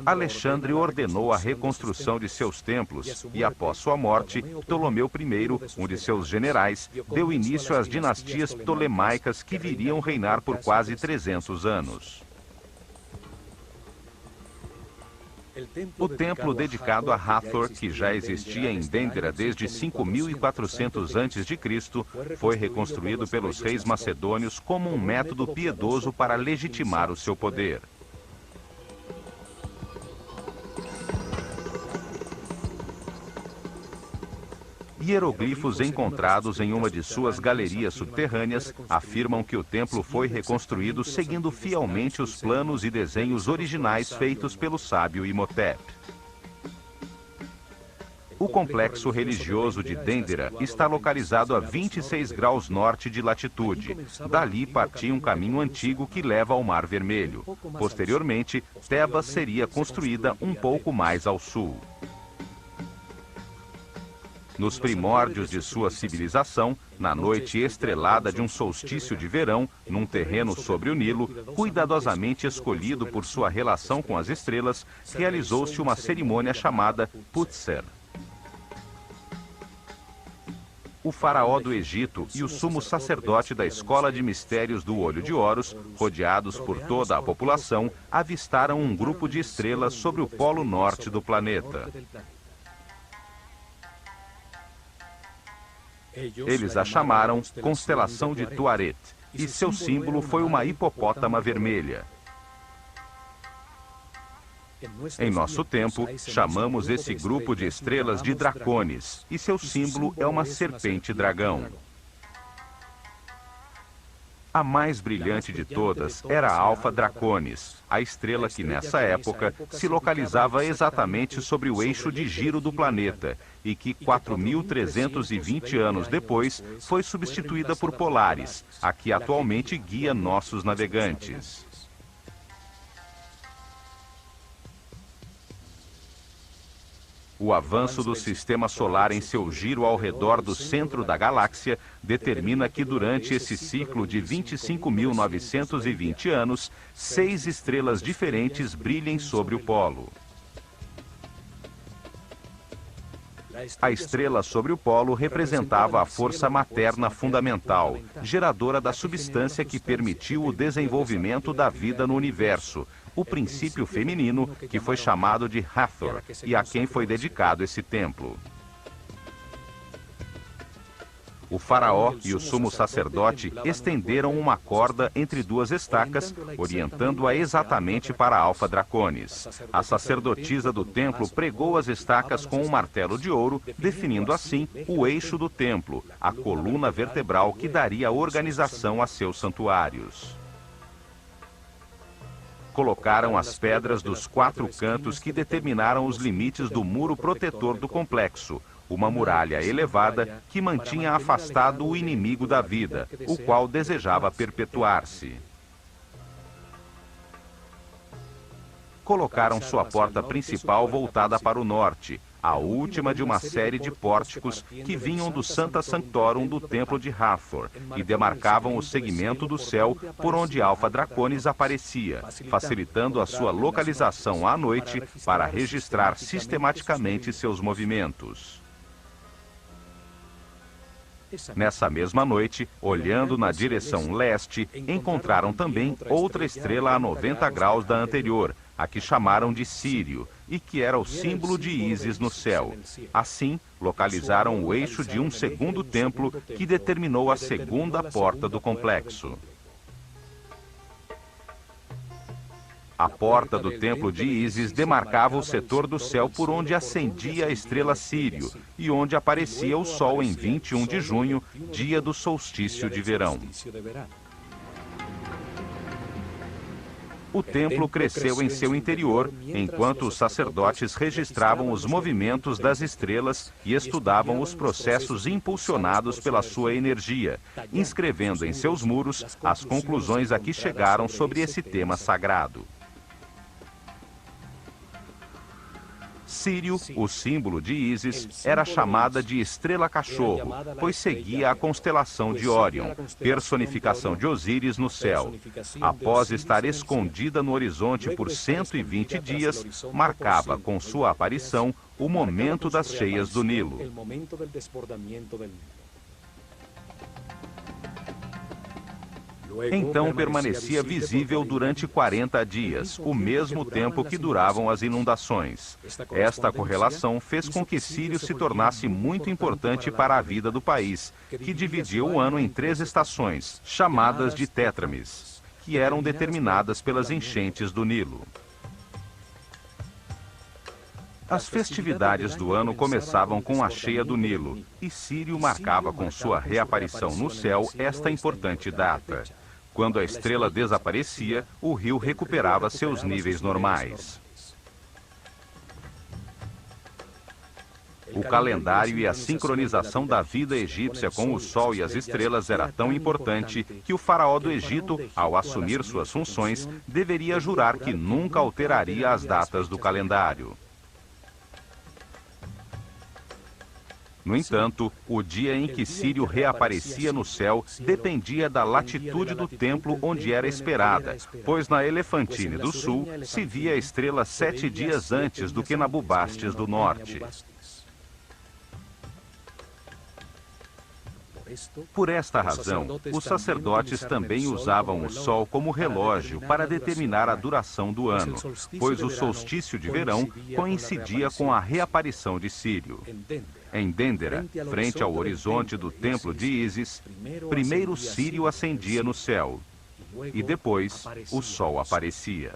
Alexandre ordenou a reconstrução de seus templos e, após sua morte, Ptolomeu I, um de seus generais, deu início às dinastias ptolemaicas que viriam reinar por quase 300 anos. O templo dedicado a Hathor, que já existia em Dendera desde 5400 a.C., foi reconstruído pelos reis macedônios como um método piedoso para legitimar o seu poder. Hieroglifos encontrados em uma de suas galerias subterrâneas afirmam que o templo foi reconstruído seguindo fielmente os planos e desenhos originais feitos pelo sábio Imhotep. O complexo religioso de Dendera está localizado a 26 graus norte de latitude. Dali partia um caminho antigo que leva ao Mar Vermelho. Posteriormente, Tebas seria construída um pouco mais ao sul. Nos primórdios de sua civilização, na noite estrelada de um solstício de verão, num terreno sobre o Nilo, cuidadosamente escolhido por sua relação com as estrelas, realizou-se uma cerimônia chamada Putser. O faraó do Egito e o sumo sacerdote da escola de mistérios do Olho de Horus, rodeados por toda a população, avistaram um grupo de estrelas sobre o polo norte do planeta. Eles a chamaram Constelação de Tuaret, e seu símbolo foi uma hipopótama vermelha. Em nosso tempo, chamamos esse grupo de estrelas de Dracones, e seu símbolo é uma serpente-dragão. A mais brilhante de todas era Alfa Draconis, a estrela que nessa época se localizava exatamente sobre o eixo de giro do planeta e que 4.320 anos depois foi substituída por Polaris, a que atualmente guia nossos navegantes. O avanço do sistema solar em seu giro ao redor do centro da galáxia determina que durante esse ciclo de 25.920 anos, 6 estrelas diferentes brilhem sobre o polo. A estrela sobre o polo representava a força materna fundamental, geradora da substância que permitiu o desenvolvimento da vida no universo, o princípio feminino que foi chamado de Hathor e a quem foi dedicado esse templo. O faraó e o sumo sacerdote estenderam uma corda entre duas estacas, orientando-a exatamente para Alfa Draconis. A sacerdotisa do templo pregou as estacas com um martelo de ouro, definindo assim o eixo do templo, a coluna vertebral que daria organização a seus santuários. Colocaram as pedras dos 4 cantos que determinaram os limites do muro protetor do complexo, uma muralha elevada que mantinha afastado o inimigo da vida, o qual desejava perpetuar-se. Colocaram sua porta principal voltada para o norte, a última de uma série de pórticos que vinham do Sancta Sanctorum do Templo de Hathor e demarcavam o segmento do céu por onde Alfa Draconis aparecia, facilitando a sua localização à noite para registrar sistematicamente seus movimentos. Nessa mesma noite, olhando na direção leste, encontraram também outra estrela a 90 graus da anterior, a que chamaram de Sírio, e que era o símbolo de Ísis no céu. Assim, localizaram o eixo de um segundo templo que determinou a segunda porta do complexo. A porta do templo de Ísis demarcava o setor do céu por onde ascendia a estrela Sírio e onde aparecia o sol em 21 de junho, dia do solstício de verão. O templo cresceu em seu interior, enquanto os sacerdotes registravam os movimentos das estrelas e estudavam os processos impulsionados pela sua energia, inscrevendo em seus muros as conclusões a que chegaram sobre esse tema sagrado. Sírio, o símbolo de Ísis, era chamada de estrela-cachorro, pois seguia a constelação de Órion, personificação de Osíris no céu. Após estar escondida no horizonte por 120 dias, marcava com sua aparição o momento das cheias do Nilo. Então permanecia visível durante 40 dias, o mesmo tempo que duravam as inundações. Esta correlação fez com que Sírio se tornasse muito importante para a vida do país, que dividia o ano em 3 estações, chamadas de tétrames, que eram determinadas pelas enchentes do Nilo. As festividades do ano começavam com a cheia do Nilo, e Sírio marcava com sua reaparição no céu esta importante data. Quando a estrela desaparecia, o rio recuperava seus níveis normais. O calendário e a sincronização da vida egípcia com o sol e as estrelas era tão importante que o faraó do Egito, ao assumir suas funções, deveria jurar que nunca alteraria as datas do calendário. No entanto, o dia em que Sírio reaparecia no céu dependia da latitude do templo onde era esperada, pois na Elefantine do Sul se via a estrela 7 dias antes do que na Bubastis do Norte. Por esta razão, os sacerdotes também usavam o sol como relógio para determinar a duração do ano, pois o solstício de verão coincidia com a reaparição de Sírio. Em Dendera, frente ao horizonte do templo de Ísis, primeiro Sírio ascendia no céu, e depois o sol aparecia.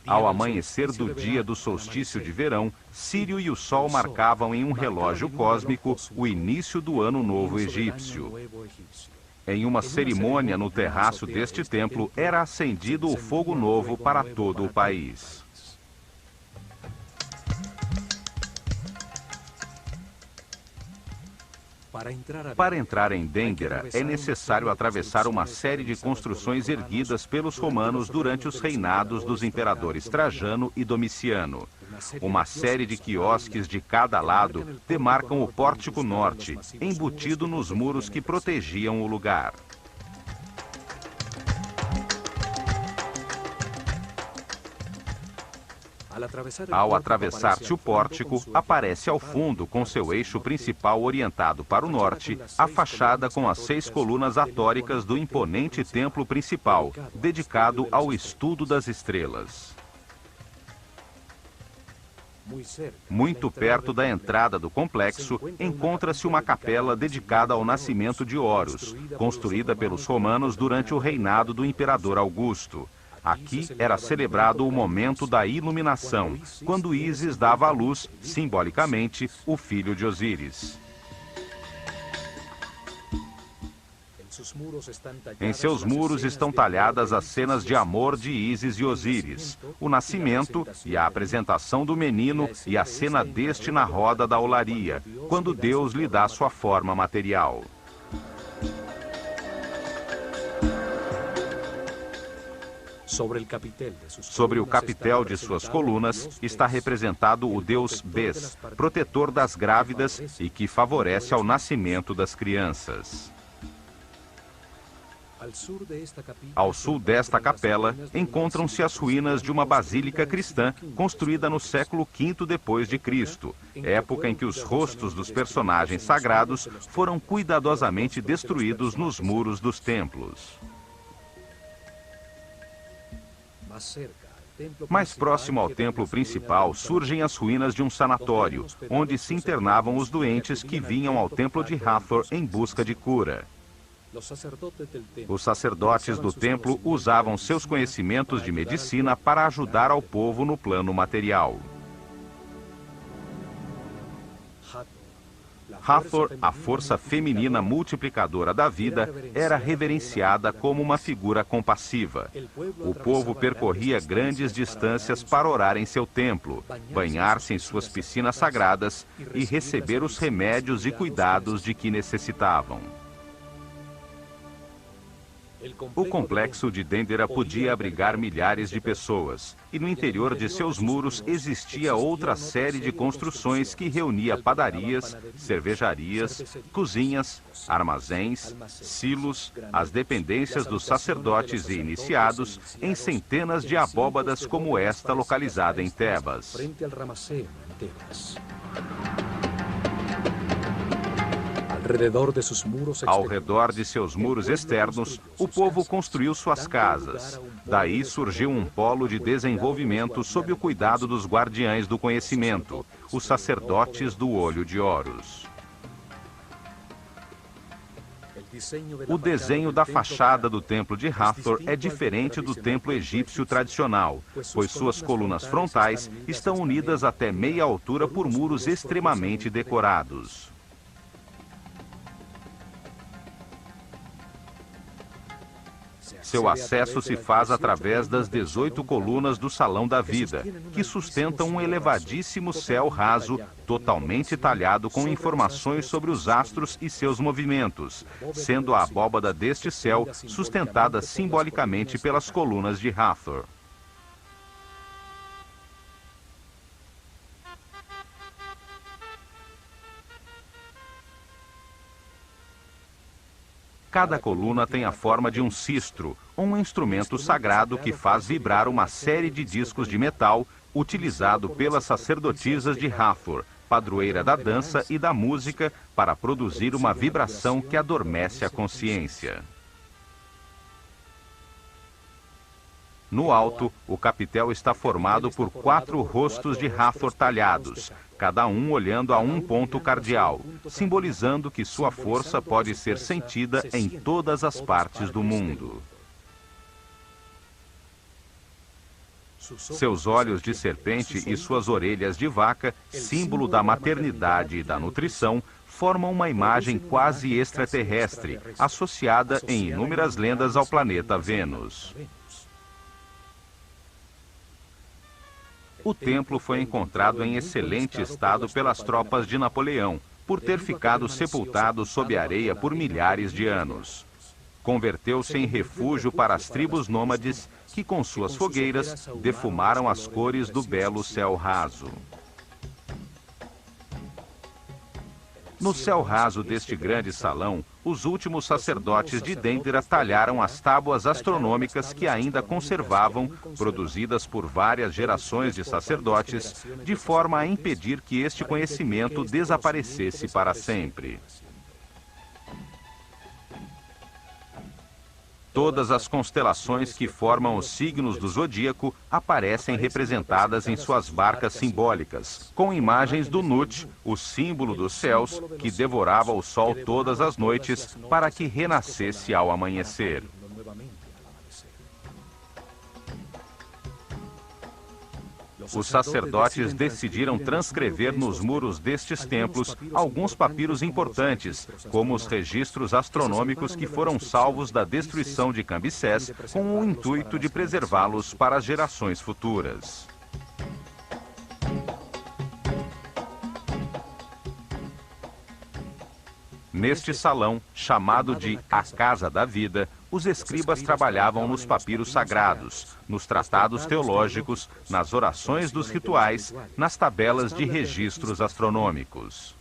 Ao amanhecer do dia do solstício de verão, Sírio e o Sol marcavam em um relógio cósmico o início do Ano Novo Egípcio. Em uma cerimônia no terraço deste templo, era acendido o fogo novo para todo o país. Para entrar em Dendera, é necessário atravessar uma série de construções erguidas pelos romanos durante os reinados dos imperadores Trajano e Domiciano. Uma série de quiosques de cada lado demarcam o pórtico norte, embutido nos muros que protegiam o lugar. Ao atravessar-se o pórtico, aparece ao fundo, com seu eixo principal orientado para o norte, a fachada com as 6 colunas atóricas do imponente templo principal, dedicado ao estudo das estrelas. Muito perto da entrada do complexo, encontra-se uma capela dedicada ao nascimento de Horus, construída pelos romanos durante o reinado do imperador Augusto. Aqui era celebrado o momento da iluminação, quando Ísis dava à luz, simbolicamente, o filho de Osíris. Em seus muros estão talhadas as cenas de amor de Ísis e Osíris, o nascimento e a apresentação do menino e a cena deste na roda da olaria, quando Deus lhe dá sua forma material. Sobre o capitel de suas colunas está representado o deus Bes, protetor das grávidas e que favorece ao nascimento das crianças. Ao sul desta capela, encontram-se as ruínas de uma basílica cristã construída no século V depois de Cristo, época em que os rostos dos personagens sagrados foram cuidadosamente destruídos nos muros dos templos. Mais próximo ao templo principal surgem as ruínas de um sanatório, onde se internavam os doentes que vinham ao templo de Hathor em busca de cura. Os sacerdotes do templo usavam seus conhecimentos de medicina para ajudar ao povo no plano material. Hathor, a força feminina multiplicadora da vida, era reverenciada como uma figura compassiva. O povo percorria grandes distâncias para orar em seu templo, banhar-se em suas piscinas sagradas e receber os remédios e cuidados de que necessitavam. O complexo de Dendera podia abrigar milhares de pessoas, e no interior de seus muros existia outra série de construções que reunia padarias, cervejarias, cozinhas, armazéns, silos, as dependências dos sacerdotes e iniciados em centenas de abóbadas como esta localizada em Tebas. Ao redor de seus muros externos, o povo construiu suas casas. Daí surgiu um polo de desenvolvimento sob o cuidado dos guardiães do conhecimento, os sacerdotes do olho de Horus. O desenho da fachada do templo de Hathor é diferente do templo egípcio tradicional, pois suas colunas frontais estão unidas até meia altura por muros extremamente decorados. Seu acesso se faz através das 18 colunas do Salão da Vida, que sustentam um elevadíssimo céu raso, totalmente talhado com informações sobre os astros e seus movimentos, sendo a abóbada deste céu sustentada simbolicamente pelas colunas de Hathor. Cada coluna tem a forma de um sistro, um instrumento sagrado que faz vibrar uma série de discos de metal utilizado pelas sacerdotisas de Hathor, padroeira da dança e da música, para produzir uma vibração que adormece a consciência. No alto, o capitel está formado por 4 rostos de Hathor talhados, cada um olhando a um ponto cardial, simbolizando que sua força pode ser sentida em todas as partes do mundo. Seus olhos de serpente e suas orelhas de vaca, símbolo da maternidade e da nutrição, formam uma imagem quase extraterrestre, associada em inúmeras lendas ao planeta Vênus. O templo foi encontrado em excelente estado pelas tropas de Napoleão, por ter ficado sepultado sob areia por milhares de anos. Converteu-se em refúgio para as tribos nômades que, com suas fogueiras, defumaram as cores do belo céu raso. No céu raso deste grande salão, os últimos sacerdotes de Dendera talharam as tábuas astronômicas que ainda conservavam, produzidas por várias gerações de sacerdotes, de forma a impedir que este conhecimento desaparecesse para sempre. Todas as constelações que formam os signos do zodíaco aparecem representadas em suas barcas simbólicas, com imagens do Nut, o símbolo dos céus, que devorava o sol todas as noites para que renascesse ao amanhecer. Os sacerdotes decidiram transcrever nos muros destes templos alguns papiros importantes, como os registros astronômicos que foram salvos da destruição de Cambises, com o intuito de preservá-los para as gerações futuras. Neste salão, chamado de A Casa da Vida, os escribas trabalhavam nos papiros sagrados, nos tratados teológicos, nas orações dos rituais, nas tabelas de registros astronômicos.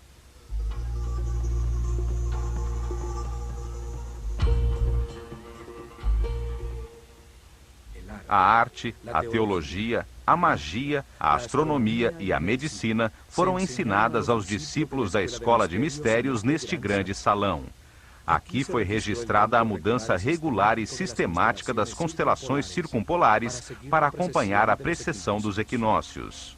A arte, a teologia, a magia, a astronomia e a medicina foram ensinadas aos discípulos da Escola de Mistérios neste grande salão. Aqui foi registrada a mudança regular e sistemática das constelações circumpolares para acompanhar a precessão dos equinócios.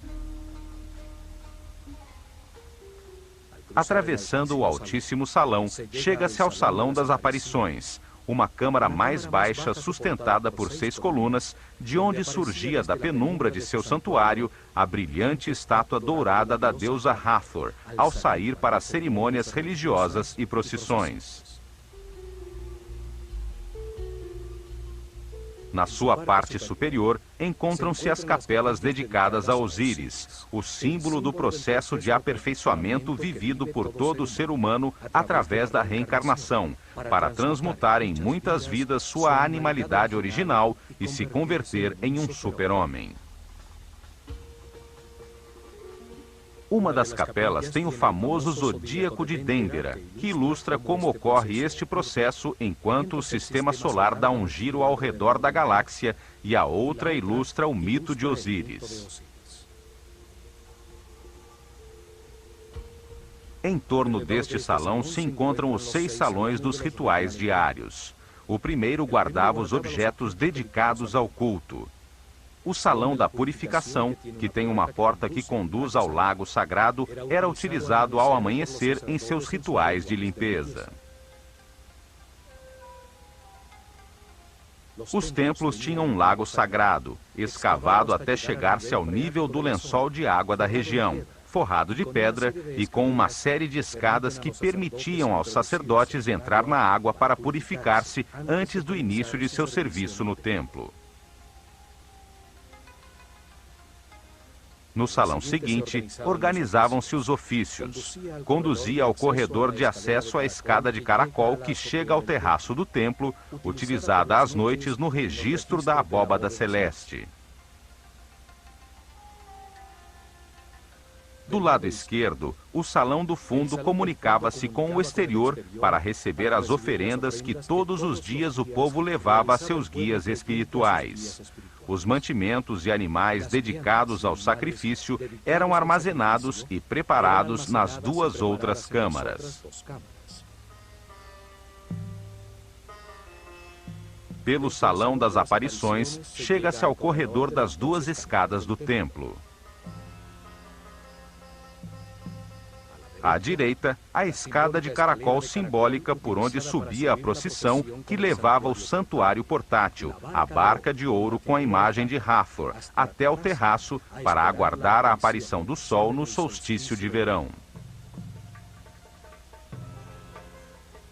Atravessando o altíssimo salão, chega-se ao Salão das Aparições, uma câmara mais baixa sustentada por 6 colunas, de onde surgia da penumbra de seu santuário a brilhante estátua dourada da deusa Hathor, ao sair para cerimônias religiosas e procissões. Na sua parte superior, encontram-se as capelas dedicadas a Osíris, o símbolo do processo de aperfeiçoamento vivido por todo ser humano através da reencarnação, para transmutar em muitas vidas sua animalidade original e se converter em um super-homem. Uma das capelas tem o famoso Zodíaco de Dendera, que ilustra como ocorre este processo enquanto o sistema solar dá um giro ao redor da galáxia, e a outra ilustra o mito de Osíris. Em torno deste salão se encontram os 6 salões dos rituais diários. O primeiro guardava os objetos dedicados ao culto. O Salão da Purificação, que tem uma porta que conduz ao lago sagrado, era utilizado ao amanhecer em seus rituais de limpeza. Os templos tinham um lago sagrado, escavado até chegar-se ao nível do lençol de água da região, forrado de pedra e com uma série de escadas que permitiam aos sacerdotes entrar na água para purificar-se antes do início de seu serviço no templo. No salão seguinte, organizavam-se os ofícios. Conduzia ao corredor de acesso à escada de caracol que chega ao terraço do templo, utilizada às noites no registro da abóbada celeste. Do lado esquerdo, o salão do fundo comunicava-se com o exterior para receber as oferendas que todos os dias o povo levava a seus guias espirituais. Os mantimentos e animais dedicados ao sacrifício eram armazenados e preparados nas 2 outras câmaras. Pelo Salão das Aparições, chega-se ao corredor das 2 escadas do templo. À direita, a escada de caracol simbólica por onde subia a procissão que levava o santuário portátil, a barca de ouro com a imagem de Hathor, até o terraço para aguardar a aparição do sol no solstício de verão.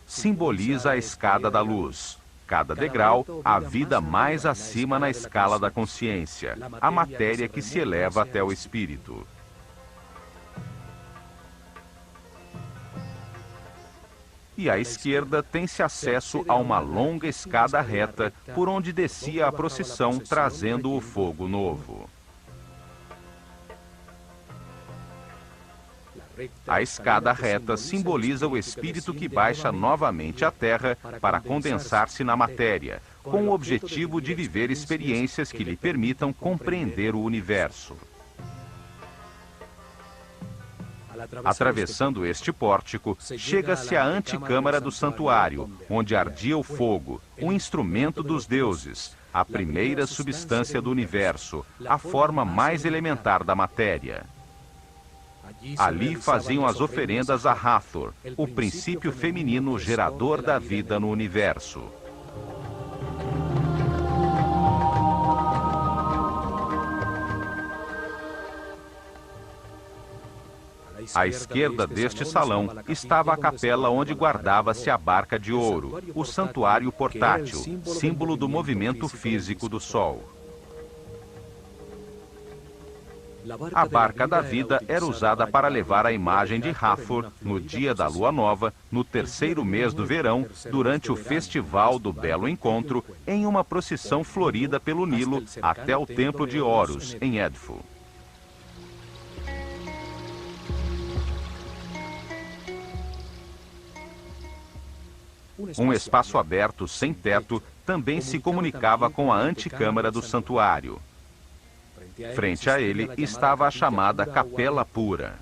Simboliza a escada da luz. Cada degrau, a vida mais acima na escala da consciência, a matéria que se eleva até o espírito. E à esquerda tem-se acesso a uma longa escada reta por onde descia a procissão trazendo o fogo novo. A escada reta simboliza o espírito que baixa novamente à Terra para condensar-se na matéria, com o objetivo de viver experiências que lhe permitam compreender o universo. Atravessando este pórtico, chega-se à antecâmara do santuário, onde ardia o fogo, o instrumento dos deuses, a primeira substância do universo, a forma mais elementar da matéria. Ali faziam as oferendas a Hathor, o princípio feminino gerador da vida no universo. À esquerda deste salão estava a capela onde guardava-se a barca de ouro, o santuário portátil, símbolo do movimento físico do Sol. A barca da vida era usada para levar a imagem de Hathor no dia da lua nova, no 3º mês do verão, durante o Festival do Belo Encontro, em uma procissão florida pelo Nilo até o Templo de Horus, em Edfu. Um espaço aberto, sem teto, também se comunicava com a antecâmara do santuário. Frente a ele estava a chamada Capela Pura.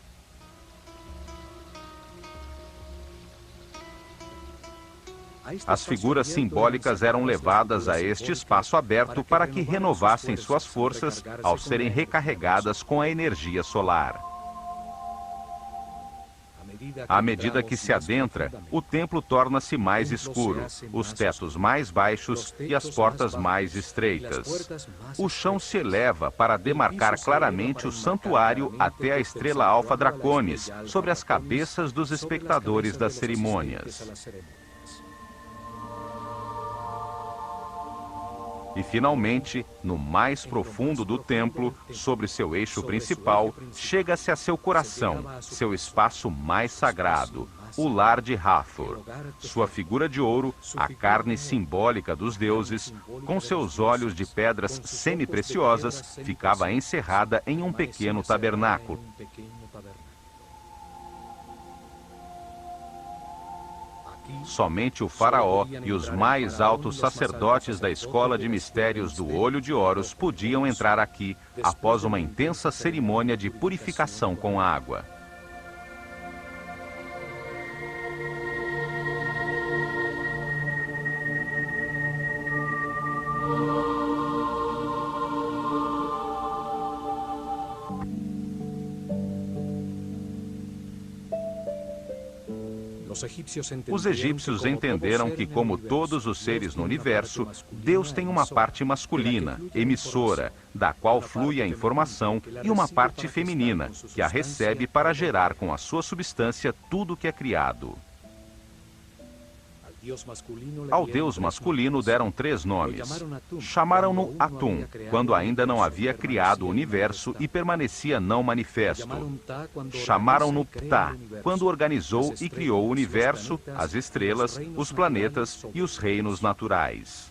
As figuras simbólicas eram levadas a este espaço aberto para que renovassem suas forças ao serem recarregadas com a energia solar. À medida que se adentra, o templo torna-se mais escuro, os tetos mais baixos e as portas mais estreitas. O chão se eleva para demarcar claramente o santuário até a estrela Alfa Draconis, sobre as cabeças dos espectadores das cerimônias. E, finalmente, no mais profundo do templo, sobre seu eixo principal, chega-se a seu coração, seu espaço mais sagrado, o lar de Hathor. Sua figura de ouro, a carne simbólica dos deuses, com seus olhos de pedras semi-preciosas, ficava encerrada em um pequeno tabernáculo. Somente o faraó e os mais altos sacerdotes da escola de mistérios do Olho de Horus podiam entrar aqui após uma intensa cerimônia de purificação com água. Os egípcios entenderam que, como todos os seres no universo, Deus tem uma parte masculina, emissora, da qual flui a informação, e uma parte feminina, que a recebe para gerar com a sua substância tudo que é criado. Ao Deus masculino deram 3 nomes. Chamaram-no Atum, quando ainda não havia criado o universo e permanecia não manifesto. Chamaram-no Ptah, quando organizou e criou o universo, as estrelas, os planetas e os reinos naturais.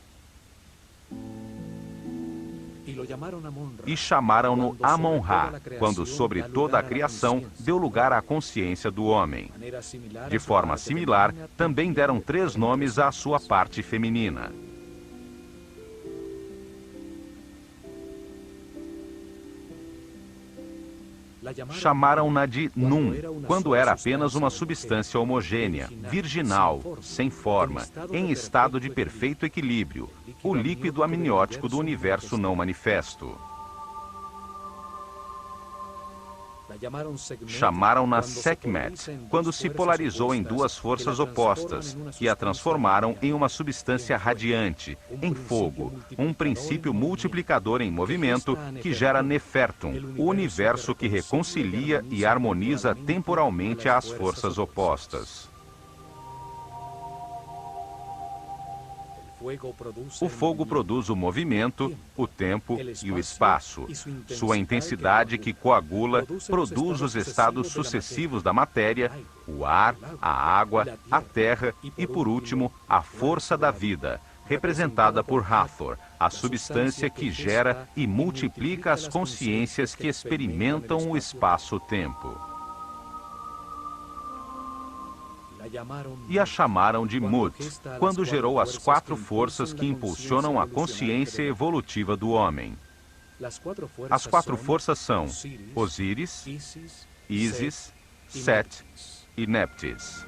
E chamaram-no Amon-Ra, quando sobre toda a criação deu lugar à consciência do homem. De forma similar, também deram 3 nomes à sua parte feminina. Chamaram-na de Nun, quando era apenas uma substância homogênea, virginal, sem forma, em estado de perfeito equilíbrio, o líquido amniótico do universo não manifesto. Chamaram-na Sekhmet, quando se polarizou em 2 forças opostas, que a transformaram em uma substância radiante, em fogo, um princípio multiplicador em movimento que gera Nefertum, o universo que reconcilia e harmoniza temporalmente as forças opostas. O fogo produz o movimento, o tempo e o espaço. Sua intensidade, que coagula, produz os estados sucessivos da matéria, o ar, a água, a terra e, por último, a força da vida, representada por Hathor, a substância que gera e multiplica as consciências que experimentam o espaço-tempo. E a chamaram de Mut, quando gerou as 4 forças que impulsionam a consciência evolutiva do homem. As 4 forças são Osíris, Ísis, Set e Neptis.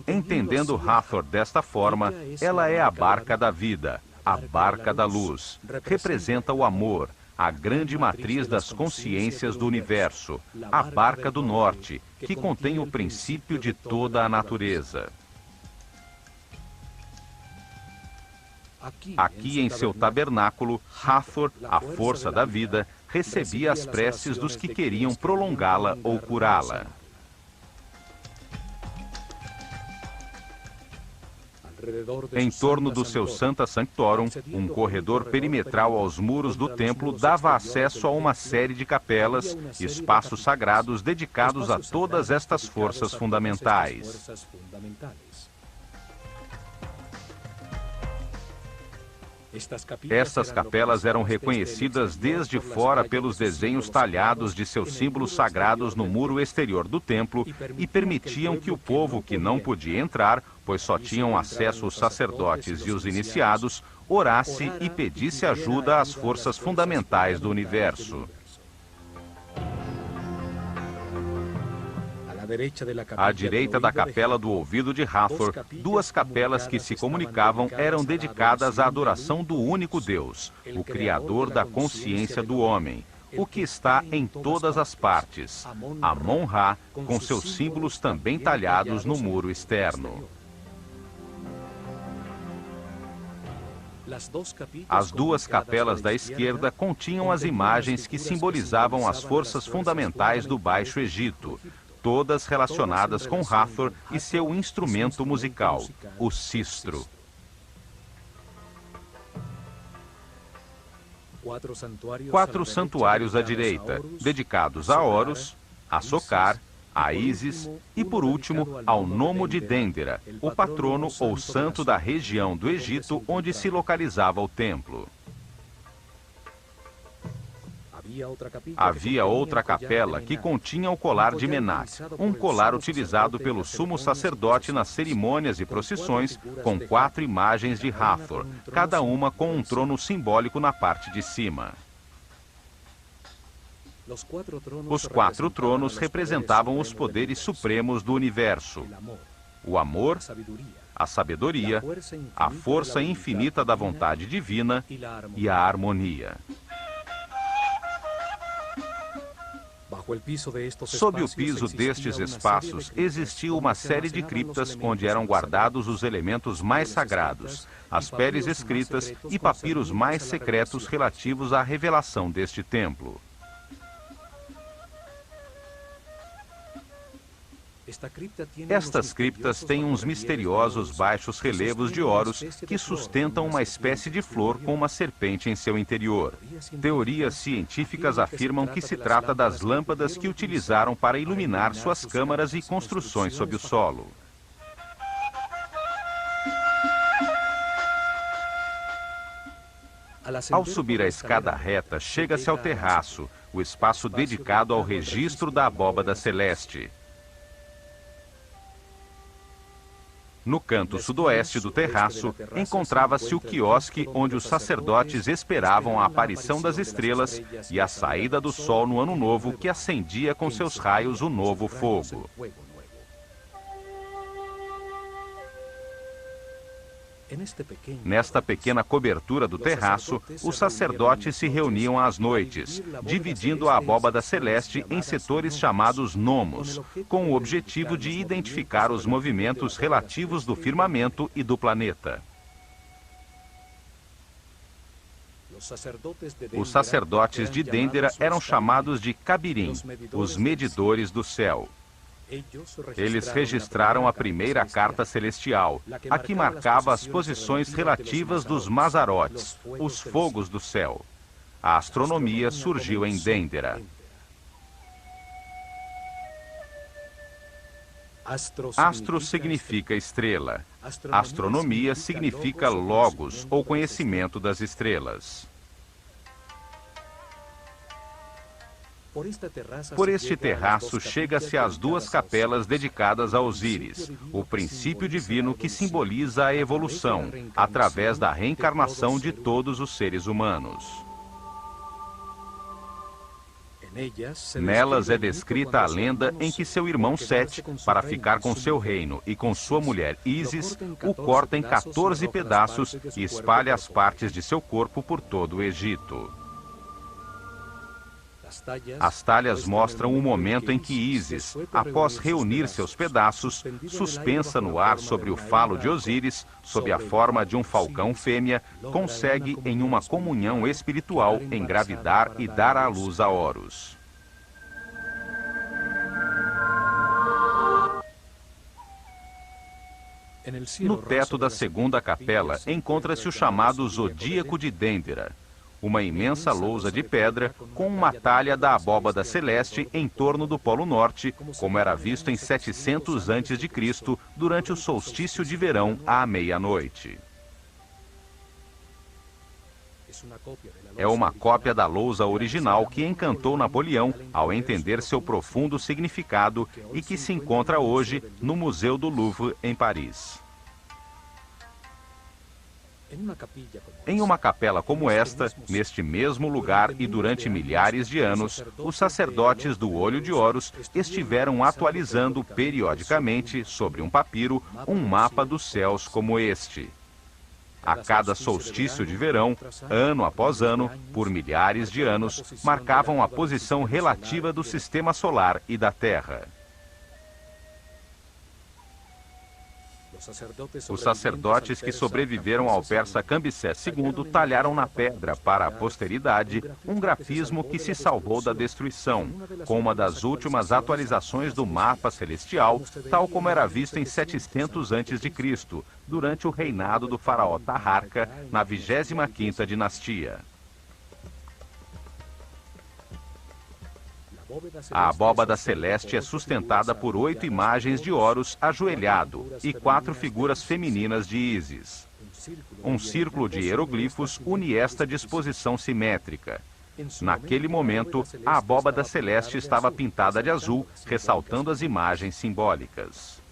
Entendendo Hathor desta forma, ela é a barca da vida, a barca da luz, representa o amor, a grande matriz das consciências do universo, a barca do norte, que contém o princípio de toda a natureza. Aqui em seu tabernáculo, Hathor, a força da vida, recebia as preces dos que queriam prolongá-la ou curá-la. Em torno do seu Sancta Sanctorum, um corredor perimetral aos muros do templo dava acesso a uma série de capelas, espaços sagrados dedicados a todas estas forças fundamentais. Estas capelas eram reconhecidas desde fora pelos desenhos talhados de seus símbolos sagrados no muro exterior do templo e permitiam que o povo que não podia entrar, pois só tinham acesso os sacerdotes e os iniciados, orasse e pedisse ajuda às forças fundamentais do universo. À direita da capela do ouvido de Hathor, 2 capelas que se comunicavam eram dedicadas à adoração do único Deus, o Criador da consciência do homem, o que está em todas as partes, Amon-Ra, com seus símbolos também talhados no muro externo. As 2 capelas da esquerda continham as imagens que simbolizavam as forças fundamentais do Baixo Egito, todas relacionadas com Hathor e seu instrumento musical, o sistro. 4 santuários à direita, dedicados a Horus, a Socar, a Ísis e, por último, ao Nomo de Dendera, o patrono ou santo da região do Egito onde se localizava o templo. Havia outra capela que continha o colar de Menak, um colar utilizado pelo sumo sacerdote nas cerimônias e procissões, com 4 imagens de Hathor, cada uma com um trono simbólico na parte de cima. Os 4 tronos representavam os poderes supremos do universo: o amor, a sabedoria, a força infinita da vontade divina e a harmonia. Sob o piso destes espaços existia uma série de criptas onde eram guardados os elementos mais sagrados, as peles escritas e papiros mais secretos relativos à revelação deste templo. Estas criptas têm uns misteriosos baixos relevos de Horus que sustentam uma espécie de flor com uma serpente em seu interior. Teorias científicas afirmam que se trata das lâmpadas que utilizaram para iluminar suas câmaras e construções sob o solo. Ao subir a escada reta, chega-se ao terraço, o espaço dedicado ao registro da abóbada celeste. No canto sudoeste do terraço, encontrava-se o quiosque onde os sacerdotes esperavam a aparição das estrelas e a saída do sol no ano novo que acendia com seus raios o novo fogo. Nesta pequena cobertura do terraço, os sacerdotes se reuniam às noites, dividindo a abóbada celeste em setores chamados nomos, com o objetivo de identificar os movimentos relativos do firmamento e do planeta. Os sacerdotes de Dendera eram chamados de Cabirim, os medidores do céu. Eles registraram a primeira carta celestial, a que marcava as posições relativas dos Mazarotes, os fogos do céu. A astronomia surgiu em Dendera. Astro significa estrela. Astronomia significa logos, ou conhecimento das estrelas. Por este terraço chega-se às 2 capelas dedicadas a Osíris, o princípio divino que simboliza a evolução, através da reencarnação de todos os seres humanos. Nelas é descrita a lenda em que seu irmão Sete, para ficar com seu reino e com sua mulher Ísis, o corta em 14 pedaços e espalha as partes de seu corpo por todo o Egito. As talhas mostram o momento em que Ísis, após reunir seus pedaços, suspensa no ar sobre o falo de Osíris, sob a forma de um falcão fêmea, consegue, em uma comunhão espiritual, engravidar e dar à luz a Horus. No teto da segunda capela encontra-se o chamado Zodíaco de Dendera, uma imensa lousa de pedra com uma talha da abóbada celeste em torno do Polo Norte, como era visto em 700 a.C., durante o solstício de verão à meia-noite. É uma cópia da lousa original que encantou Napoleão ao entender seu profundo significado e que se encontra hoje no Museu do Louvre, em Paris. Em uma capela como esta, neste mesmo lugar e durante milhares de anos, os sacerdotes do Olho de Horus estiveram atualizando periodicamente, sobre um papiro, um mapa dos céus como este. A cada solstício de verão, ano após ano, por milhares de anos, marcavam a posição relativa do sistema solar e da Terra. Os sacerdotes que sobreviveram ao persa Cambyses II talharam na pedra para a posteridade um grafismo que se salvou da destruição, com uma das últimas atualizações do mapa celestial, tal como era visto em 700 a.C., durante o reinado do faraó Taharqa, na 25ª dinastia. A abóbada celeste é sustentada por 8 imagens de Horus ajoelhado e 4 figuras femininas de Ísis. Um círculo de hieroglifos une esta disposição simétrica. Naquele momento, a abóbada celeste estava pintada de azul, ressaltando as imagens simbólicas.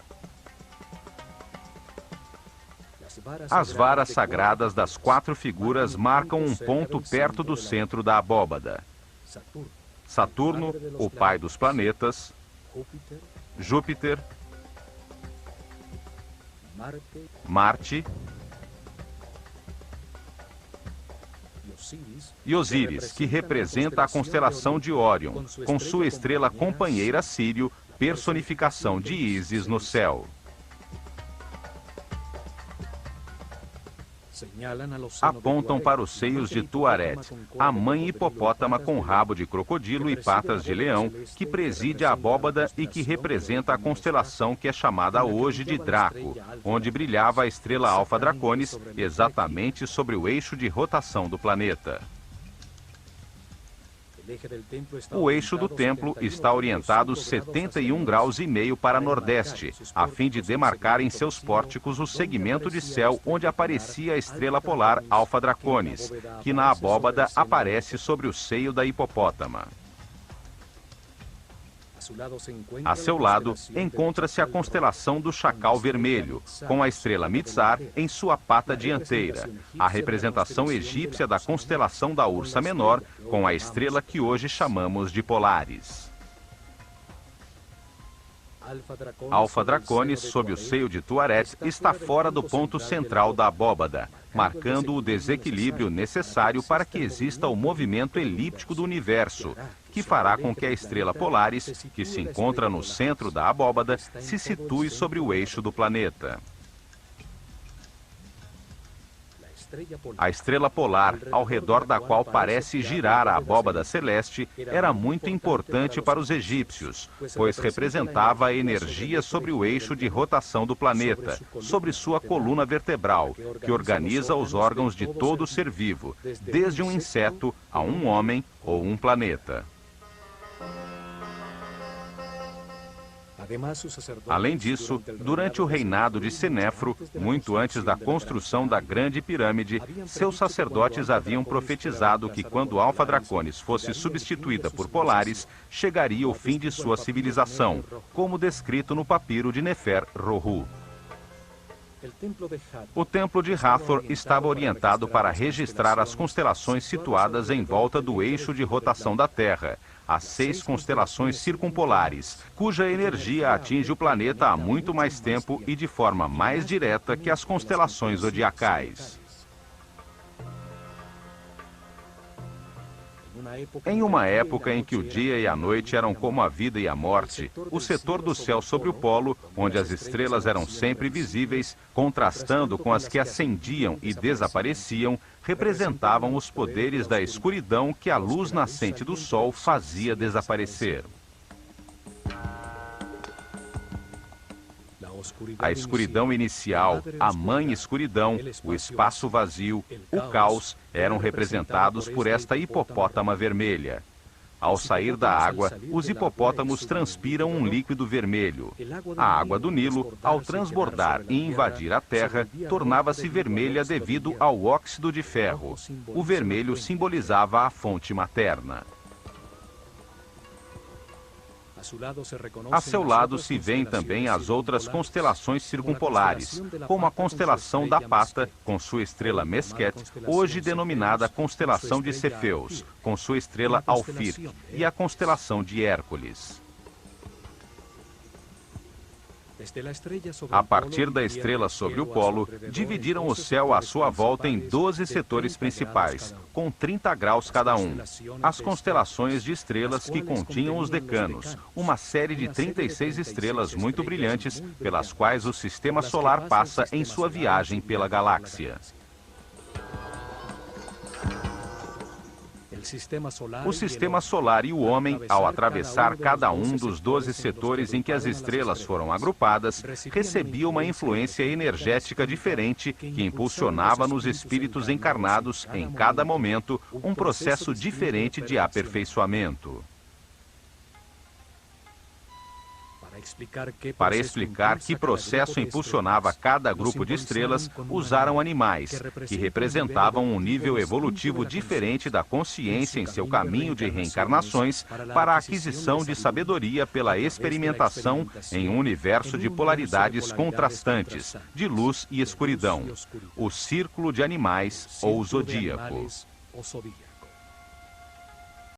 As varas sagradas das 4 figuras marcam um ponto perto do centro da abóbada. Saturno, o pai dos planetas, Júpiter, Marte e Osíris, que representa a constelação de Órion, com sua estrela companheira Sírio, personificação de Ísis no céu. Apontam para os seios de Tuaret, a mãe hipopótama com rabo de crocodilo e patas de leão, que preside a abóbada e que representa a constelação que é chamada hoje de Draco, onde brilhava a estrela Alfa Draconis, exatamente sobre o eixo de rotação do planeta. O eixo do templo está orientado 71 graus e meio para nordeste, a fim de demarcar em seus pórticos o segmento de céu onde aparecia a estrela polar Alfa Draconis, que na abóbada aparece sobre o seio da hipopótama. A seu lado, encontra-se a constelação do Chacal Vermelho, com a estrela Mizar em sua pata dianteira, a representação egípcia da constelação da Ursa Menor, com a estrela que hoje chamamos de Polaris. Alfa Draconis, sob o seio de Tuaret, está fora do ponto central da abóbada, marcando o desequilíbrio necessário para que exista o movimento elíptico do universo, que fará com que a estrela Polaris, que se encontra no centro da abóbada, se situe sobre o eixo do planeta. A estrela polar, ao redor da qual parece girar a abóbada celeste, era muito importante para os egípcios, pois representava a energia sobre o eixo de rotação do planeta, sobre sua coluna vertebral, que organiza os órgãos de todo ser vivo, desde um inseto a um homem ou um planeta. Além disso, durante o reinado de Senéfro, muito antes da construção da Grande Pirâmide, seus sacerdotes haviam profetizado que quando Alfa Draconis fosse substituída por Polaris, chegaria o fim de sua civilização, como descrito no papiro de Nefer-Rohu. O templo de Hathor estava orientado para registrar as constelações situadas em volta do eixo de rotação da Terra, as 6 constelações circumpolares, cuja energia atinge o planeta há muito mais tempo e de forma mais direta que as constelações zodiacais. Em uma época em que o dia e a noite eram como a vida e a morte, o setor do céu sobre o polo, onde as estrelas eram sempre visíveis, contrastando com as que ascendiam e desapareciam, representavam os poderes da escuridão que a luz nascente do sol fazia desaparecer. A escuridão inicial, a mãe escuridão, o espaço vazio, o caos, eram representados por esta hipopótama vermelha. Ao sair da água, os hipopótamos transpiram um líquido vermelho. A água do Nilo, ao transbordar e invadir a terra, tornava-se vermelha devido ao óxido de ferro. O vermelho simbolizava a fonte materna. A seu lado se veem também as outras constelações circumpolares, como a constelação da Pata, com sua estrela Mesquet, hoje denominada constelação de Cefeus, com sua estrela Alfir, e a constelação de Hércules. A partir da estrela sobre o polo, dividiram o céu à sua volta em 12 setores principais, com 30 graus cada um. As constelações de estrelas que continham os decanos, uma série de 36 estrelas muito brilhantes, pelas quais o sistema solar passa em sua viagem pela galáxia. O sistema solar e o homem, ao atravessar cada um dos 12 setores em que as estrelas foram agrupadas, recebia uma influência energética diferente que impulsionava nos espíritos encarnados, em cada momento, um processo diferente de aperfeiçoamento. Para explicar que processo impulsionava cada grupo de estrelas, usaram animais, que representavam um nível evolutivo diferente da consciência em seu caminho de reencarnações para a aquisição de sabedoria pela experimentação em um universo de polaridades contrastantes, de luz e escuridão, o círculo de animais ou zodíaco.